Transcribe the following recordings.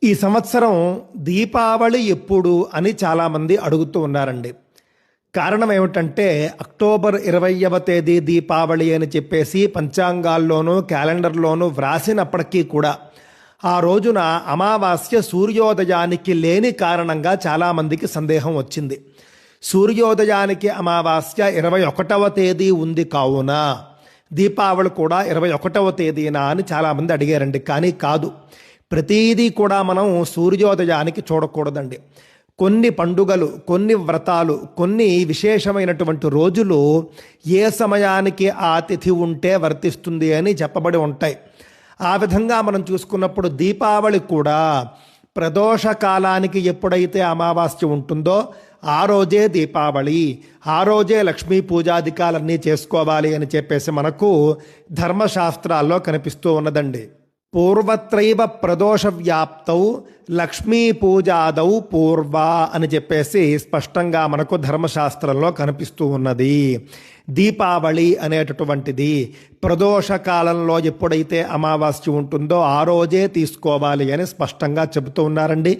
ఈ సంవత్సరం దీపావళి ఎప్పుడు అని చాలామంది అడుగుతూ ఉన్నారండి. కారణం ఏమిటంటే అక్టోబర్ 20వ తేదీ దీపావళి అని చెప్పేసి పంచాంగాల్లోనూ క్యాలెండర్లోనూ వ్రాసినప్పటికీ కూడా ఆ రోజున అమావాస్య సూర్యోదయానికి లేని కారణంగా చాలామందికి సందేహం వచ్చింది. సూర్యోదయానికి అమావాస్య 21వ తేదీ ఉంది కావున దీపావళి కూడా 21వ తేదీనా అని చాలామంది అడిగారండి. కానీ కాదు, ప్రతీదీ కూడా మనం సూర్యోదయానికి చూడకూడదండి. కొన్ని పండుగలు, కొన్ని వ్రతాలు, కొన్ని విశేషమైనటువంటి రోజులు ఏ సమయానికి ఆ తిథి ఉంటే వర్తిస్తుంది అని చెప్పబడి ఉంటాయి. ఆ విధంగా మనం చూసుకున్నప్పుడు దీపావళి కూడా ప్రదోష కాలానికి ఎప్పుడైతే అమావాస్య ఉంటుందో ఆ రోజే దీపావళి, ఆ రోజే లక్ష్మీ పూజాధికాలన్నీ చేసుకోవాలి అని చెప్పేసి మనకు ధర్మశాస్త్రాల్లో కనిపిస్తూ ఉన్నదండి. పూర్వత్రైవ ప్రదోష వ్యాప్తౌ లక్ష్మీ పూజాదౌ పూర్వ అని చెప్పేసి స్పష్టంగా మనకు ధర్మశాస్త్రంలో కనిపిస్తూ ఉన్నది. దీపావళి అనేటటువంటిది ప్రదోష కాలంలో ఎప్పుడైతే అమావాస్య ఉంటుందో ఆ రోజే తీసుకోవాలి అని స్పష్టంగా చెబుతూ ఉన్నారండి.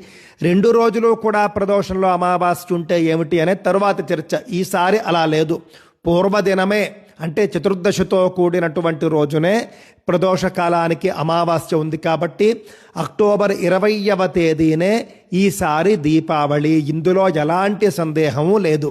2 రోజులు కూడా ప్రదోషంలో అమావాస్య ఉంటే ఏమిటి అనే తరువాత చర్చ. ఈసారి అలా లేదు. పూర్వదినమే అంటే చతుర్దశితో కూడినటువంటి రోజునే ప్రదోష కాలానికి అమావాస్య ఉంది కాబట్టి అక్టోబర్ 20వ తేదీనే ఈసారి దీపావళి. ఇందులో ఎలాంటి సందేహము లేదు.